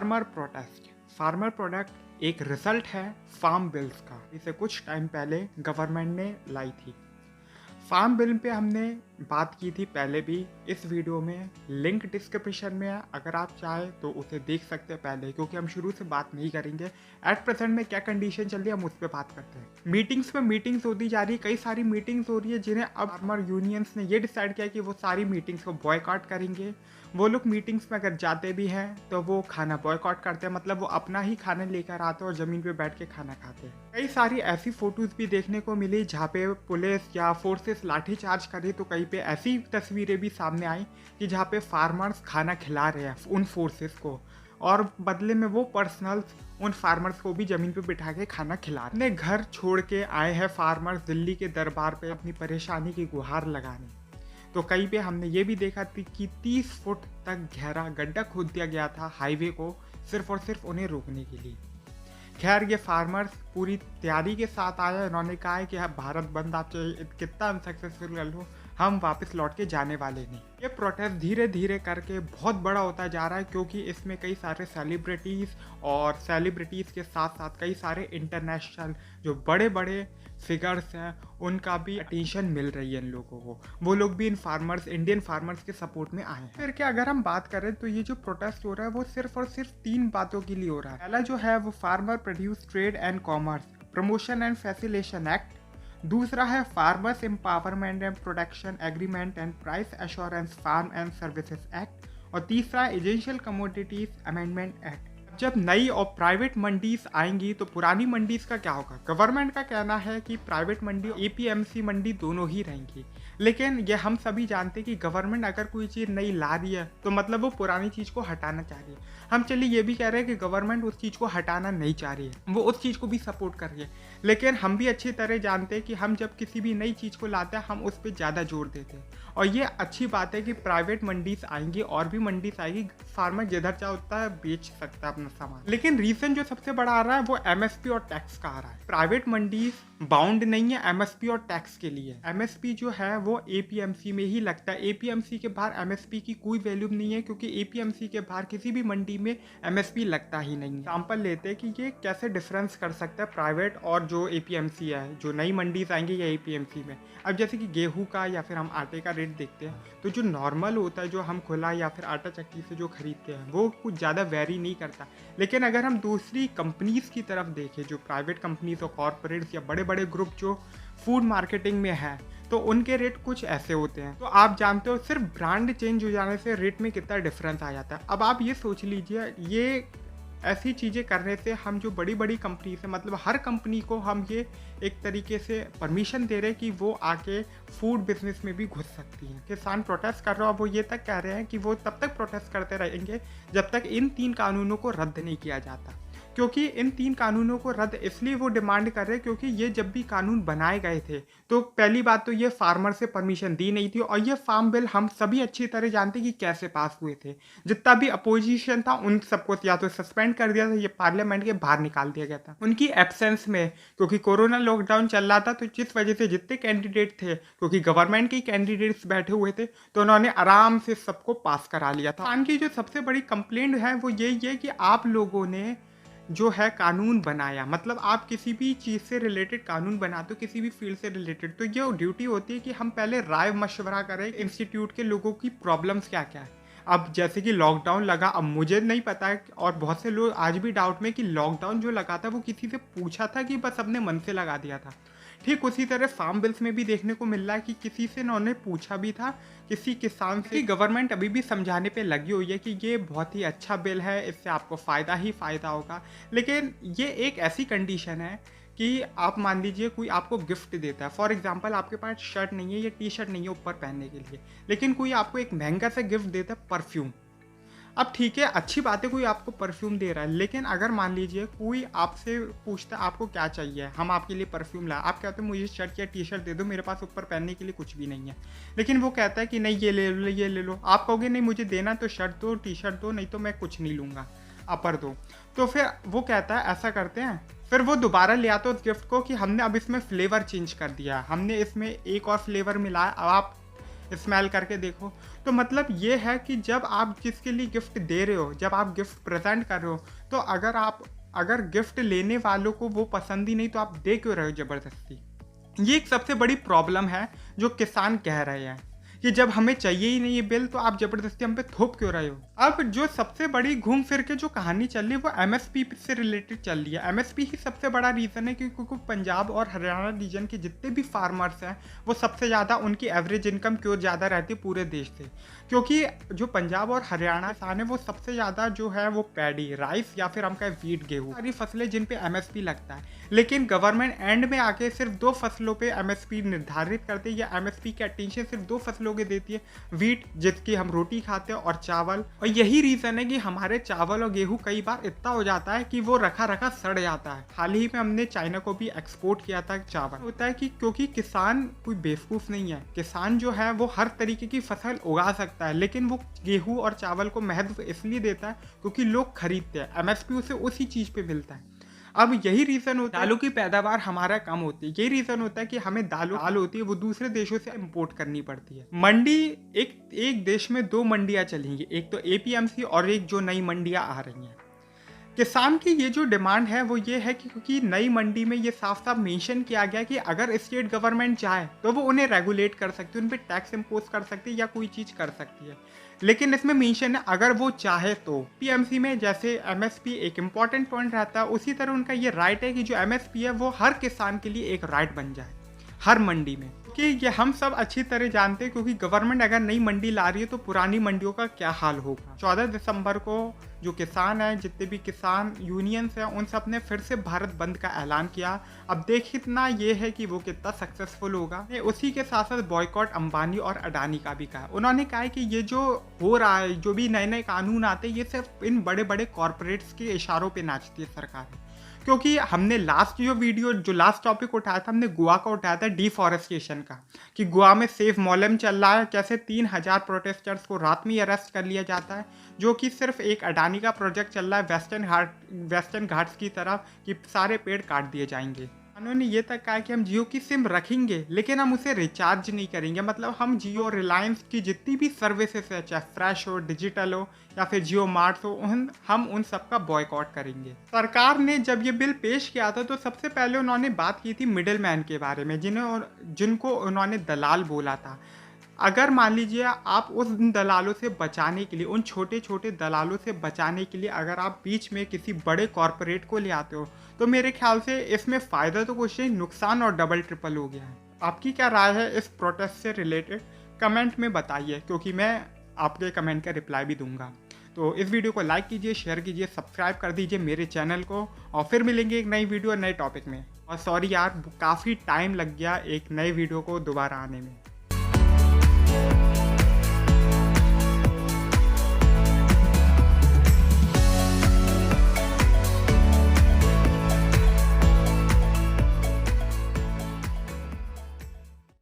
Farmer protest. Farmer product एक result है farm bills का। इसे कुछ टाइम पहले गवर्नमेंट ने लाई थी। फार्म बिल पे हमने बात की थी पहले भी। इस वीडियो में लिंक डिस्क्रिप्शन में है, अगर आप चाहें तो उसे देख सकते हैं पहले, क्योंकि हम शुरू से बात नहीं करेंगे। एट प्रेजेंट में क्या कंडीशन चल रही है हम उस पर बात करते हैं। मीटिंग्स पे मीटिंग्स होती जा रही है, कई सारी मीटिंग्स हो रही है जिन्हें अब फार्मर यूनियंस ने ये डिसाइड किया कि वो सारी मीटिंग्स को बॉयकॉट करेंगे। वो लोग मीटिंग्स में अगर जाते भी हैं तो वो खाना बॉयकॉट करते हैं, मतलब वो अपना ही खाना लेकर आते हैं और ज़मीन पे बैठ के खाना खाते हैं। कई सारी ऐसी फोटोज़ भी देखने को मिली जहाँ पे पुलिस या फोर्सेस लाठीचार्ज करे, तो कहीं पे ऐसी तस्वीरें भी सामने आई कि जहाँ पे फार्मर्स खाना खिला रहे हैं उन फोर्सेस को, और बदले में वो पर्सनल्स उन फार्मर्स को भी ज़मीन पे बिठा के खाना खिला रहे। अपने घर छोड़ के आए हैं फार्मर्स दिल्ली के दरबार पे अपनी परेशानी की गुहार लगाने। तो कहीं पे हमने ये भी देखा थी कि 30 फुट तक गहरा गड्ढा खोद दिया गया था हाईवे को, सिर्फ और सिर्फ उन्हें रोकने के लिए। खैर, ये फार्मर्स पूरी तैयारी के साथ आया। इन्होंने कहा है कि भारत बंद आप चाहे कितना अनसक्सेसफुल कर लो, हम वापस लौट के जाने वाले नहीं। ये प्रोटेस्ट धीरे धीरे करके बहुत बड़ा होता जा रहा है, क्योंकि इसमें कई सारे सेलिब्रिटीज़ के साथ साथ कई सारे इंटरनेशनल जो बड़े बड़े फिगर्स हैं उनका भी अटेंशन मिल रही है इन लोगों को। वो लोग भी इंडियन फार्मर्स के सपोर्ट में आए हैं। फिर क्या अगर हम बात करें तो ये जो प्रोटेस्ट हो रहा है वो सिर्फ और सिर्फ 3 बातों के लिए हो रहा है। पहला जो है वो farmer produce trade and commerce promotion and facilitation act, दूसरा है farmers empowerment and protection agreement and price assurance farm and services act, और तीसरा एसेंशियल कमोडिटीज अमेंडमेंट एक्ट। जब नई और प्राइवेट मंडीज आएंगी तो पुरानी मंडीज का क्या होगा? गवर्नमेंट का कहना है कि प्राइवेट मंडी एपीएमसी मंडी दोनों ही रहेंगी, लेकिन ये हम सभी जानते हैं कि गवर्नमेंट अगर कोई चीज़ नई ला रही है तो मतलब वो पुरानी चीज़ को हटाना चाह रही है। हम चलिए ये भी कह रहे हैं कि गवर्नमेंट उस चीज़ को हटाना नहीं चाह रही है, वो उस चीज़ को भी सपोर्ट कर रही है। लेकिन हम भी अच्छी तरह जानते हैं कि हम जब किसी भी नई चीज़ को लाते हैं हम उस पर ज़्यादा जोर देते हैं, और ये अच्छी बात है कि प्राइवेट मंडीज आएंगी और भी मंडीज आएगी। फार्मर जिधर चाहता है बेच सकता है अपना सामान। लेकिन रीजन जो सबसे बड़ा आ रहा है वो एमएसपी और टैक्स का आ रहा है। प्राइवेट मंडीज बाउंड नहीं है एमएसपी और टैक्स के लिए। एमएसपी जो है वो एपीएमसी में ही लगता है। एपीएमसी के बाहर एमएसपी की कोई वैल्यू नहीं है, क्योंकि एपीएमसी के बाहर किसी भी मंडी में एमएसपी लगता ही नहीं है। एग्जाम्पल लेते हैं कि ये कैसे डिफरेंस कर सकता है प्राइवेट और जो एपीएमसी है, जो नई मंडीज आएंगी या एपीएमसी में। अब जैसे कि गेहूं का या फिर हम आटे का रेट देखते हैं तो जो नॉर्मल होता है, जो हम खुला या फिर आटा चक्की से जो खरीदते हैं, वो कुछ ज़्यादा वेरी नहीं करता। लेकिन अगर हम दूसरी कंपनीज की तरफ देखें, जो प्राइवेट कंपनीज और कॉर्पोरेट्स या बड़े बड़े ग्रुप जो फूड मार्केटिंग में है, तो उनके रेट कुछ ऐसे होते हैं। तो आप जानते हो सिर्फ ब्रांड चेंज हो जाने से रेट में कितना डिफरेंस आ जाता है। अब आप ये सोच लीजिए, ये ऐसी चीज़ें करने से हम जो बड़ी बड़ी कंपनी से, मतलब हर कंपनी को हम ये एक तरीके से परमिशन दे रहे हैं कि वो आके फूड बिजनेस में भी घुस सकती हैं। किसान प्रोटेस्ट कर रहे हो, वो ये तक कह रहे हैं कि वो तब तक प्रोटेस्ट करते रहेंगे जब तक इन 3 कानूनों को रद्द नहीं किया जाता। क्योंकि इन 3 कानूनों को रद्द इसलिए वो डिमांड कर रहे हैं क्योंकि ये जब भी कानून बनाए गए थे तो पहली बात तो ये फार्मर से परमिशन दी नहीं थी, और ये फार्म बिल हम सभी अच्छी तरह जानते कि कैसे पास हुए थे। जितना भी अपोजिशन था उन सबको या तो सस्पेंड कर दिया था, ये पार्लियामेंट के बाहर निकाल दिया गया था उनकी एब्सेंस में, क्योंकि कोरोना लॉकडाउन चल रहा था। तो जिस वजह से जितने कैंडिडेट थे, क्योंकि गवर्नमेंट के कैंडिडेट्स बैठे हुए थे, तो उन्होंने आराम से सबको पास करा लिया था। उनकी जो सबसे बड़ी कंप्लेंट है वो यही है कि आप लोगों ने जो है कानून बनाया, मतलब आप किसी भी चीज़ से रिलेटेड कानून बनाते हो, किसी भी फील्ड से रिलेटेड, तो ये ड्यूटी होती है कि हम पहले राय मशवरा करें इंस्टीट्यूट के लोगों की प्रॉब्लम्स क्या क्या है। अब जैसे कि लॉकडाउन लगा, अब मुझे नहीं पता है और बहुत से लोग आज भी डाउट में कि लॉकडाउन जो लगा था वो किसी से पूछा था कि बस अपने मन से लगा दिया था। ठीक उसी तरह फार्म बिल्स में भी देखने को मिल रहा है कि किसी से उन्होंने पूछा भी था, किसी किसान से। गवर्नमेंट अभी भी समझाने पे लगी हुई है कि ये बहुत ही अच्छा बिल है, इससे आपको फ़ायदा ही फ़ायदा होगा। लेकिन ये एक ऐसी कंडीशन है कि आप मान लीजिए कोई आपको गिफ्ट देता है, फॉर एग्जांपल आपके पास शर्ट नहीं है या टी शर्ट नहीं है ऊपर पहनने के लिए, लेकिन कोई आपको एक महंगा सा गिफ्ट देता है परफ्यूम। अब ठीक है, अच्छी बात है कोई आपको परफ्यूम दे रहा है, लेकिन अगर मान लीजिए कोई आपसे पूछता है आपको क्या चाहिए, हम आपके लिए परफ्यूम लाए, आप कहते हो मुझे शर्ट या टी शर्ट दे दो, मेरे पास ऊपर पहनने के लिए कुछ भी नहीं है। लेकिन वो कहता है कि नहीं ये ले लो ये ले लो, आप कहोगे नहीं मुझे देना तो शर्ट दो टी शर्ट दो, नहीं तो मैं कुछ नहीं लूँगा, अपर दो। तो फिर वो कहता है ऐसा करते हैं, फिर वो दोबारा ले आता है उस गिफ्ट को कि हमने अब इसमें फ्लेवर चेंज कर दिया, हमने इसमें एक और फ्लेवर मिलाया, अब आप स्मेल करके देखो। तो मतलब ये है कि जब आप जिसके लिए गिफ्ट दे रहे हो, जब आप गिफ्ट प्रेजेंट कर रहे हो, तो अगर गिफ्ट लेने वालों को वो पसंद ही नहीं तो आप दे क्यों रहे हो ज़बरदस्ती। ये एक सबसे बड़ी प्रॉब्लम है जो किसान कह रहे हैं कि जब हमें चाहिए ही नहीं ये बिल तो आप जबरदस्ती हम पे थोप क्यों रहे हो। अब जो सबसे बड़ी घूम फिर के जो कहानी चल रही है वो एमएसपी से रिलेटेड चल रही है। एमएसपी ही सबसे बड़ा रीज़न है क्योंकि पंजाब और हरियाणा रीजन के जितने भी फार्मर्स हैं वो सबसे ज़्यादा उनकी एवरेज इनकम क्यों ज़्यादा रहती है पूरे देश से, क्योंकि जो पंजाब और हरियाणा किसान है वो सबसे ज़्यादा जो है वो पैडी, राइस या फिर हम कहें वीट, गेहूँ, सारी फसलें जिन पे एमएसपी लगता है। लेकिन गवर्नमेंट एंड में आके सिर्फ 2 फसलों पे एमएसपी निर्धारित करती है या एमएसपी की अटेंशन सिर्फ 2 फसलों के देती है, वीट जिसकी हम रोटी खाते हैं और चावल। और यही रीज़न है कि हमारे चावल और गेहूं कई बार इतना हो जाता है कि वो रखा रखा सड़ जाता है। हाल ही में हमने चाइना को भी एक्सपोर्ट किया था चावल। होता है कि क्योंकि किसान कोई बेवकूफ़ नहीं है, किसान जो है वो हर तरीके की फसल उगा सकता है, लेकिन वो गेहूं और चावल को महत्व इसलिए देता है क्योंकि लोग खरीदते हैं, एमएसपी उसे उसी चीज़ पे मिलता है। अब यही रीज़न होता है दालों की पैदावार हमारा कम होती है, यही रीज़न होता है कि हमें दाल होती है वो दूसरे देशों से इंपोर्ट करनी पड़ती है। मंडी एक देश में 2 मंडियाँ चलेंगी, एक तो एपीएमसी और एक जो नई मंडियाँ आ रही हैं। किसान की ये जो डिमांड है वो ये है कि क्योंकि नई मंडी में ये साफ साफ मेंशन किया गया कि अगर स्टेट गवर्नमेंट चाहे तो वो उन्हें रेगुलेट कर सकती है, उन पर टैक्स इम्पोज कर सकती है या कोई चीज़ कर सकती है, लेकिन इसमें मेंशन है अगर वो चाहे तो। पीएमसी में जैसे एमएसपी एक इम्पॉर्टेंट पॉइंट रहता है, उसी तरह उनका ये राइट है कि जो एमएसपी है वो हर किसान के लिए एक राइट बन जाए हर मंडी में, क्योंकि ये हम सब अच्छी तरह जानते हैं क्योंकि गवर्नमेंट अगर नई मंडी ला रही है तो पुरानी मंडियों का क्या हाल होगा। 14 दिसंबर को जो किसान हैं, जितने भी किसान यूनियंस हैं, उन सब ने फिर से भारत बंद का ऐलान किया। अब देखना ये है कि वो कितना सक्सेसफुल होगा। उसी के साथ साथ बॉयकॉट अंबानी और अडानी का भी कहा। उन्होंने कहा है कि ये जो हो रहा है, जो भी नए नए कानून आते हैं, ये सिर्फ इन बड़े बड़े कॉरपोरेट्स के इशारों पर नाचती है सरकार। क्योंकि हमने लास्ट टॉपिक उठाया था, हमने गोवा का उठाया था, डिफॉरेस्टेशन का, कि गोवा में सेफ मॉलम चल रहा है, कैसे 3000 प्रोटेस्टर्स को रात में ही अरेस्ट कर लिया जाता है, जो कि सिर्फ एक अडानी का प्रोजेक्ट चल रहा है वेस्टर्न घाट्स की तरफ, कि सारे पेड़ काट दिए जाएंगे। उन्होंने ये तक कहा कि हम जियो की सिम रखेंगे लेकिन हम उसे रिचार्ज नहीं करेंगे, मतलब हम जियो रिलायंस की जितनी भी सर्विसेज है, चाहे फ्रेश हो, डिजिटल हो या फिर जियो मार्ट हो, हम उन सब का बॉयकॉट करेंगे। सरकार ने जब ये बिल पेश किया था तो सबसे पहले उन्होंने बात की थी मिडिल मैन के बारे में, जिनको उन्होंने दलाल बोला था। अगर मान लीजिए आप उन दलालों से बचाने के लिए, उन छोटे छोटे दलालों से बचाने के लिए अगर आप बीच में किसी बड़े कॉरपोरेट को ले आते हो तो मेरे ख्याल से इसमें फ़ायदा तो कुछ नहीं, नुकसान और डबल ट्रिपल हो गया है। आपकी क्या राय है इस प्रोटेस्ट से रिलेटेड, कमेंट में बताइए, क्योंकि मैं आपके कमेंट का रिप्लाई भी दूंगा। तो इस वीडियो को लाइक कीजिए, शेयर कीजिए, सब्सक्राइब कर दीजिए मेरे चैनल को, और फिर मिलेंगे एक नई वीडियो नए टॉपिक में। और सॉरी यार, काफ़ी टाइम लग गया एक नए वीडियो को दोबारा आने में।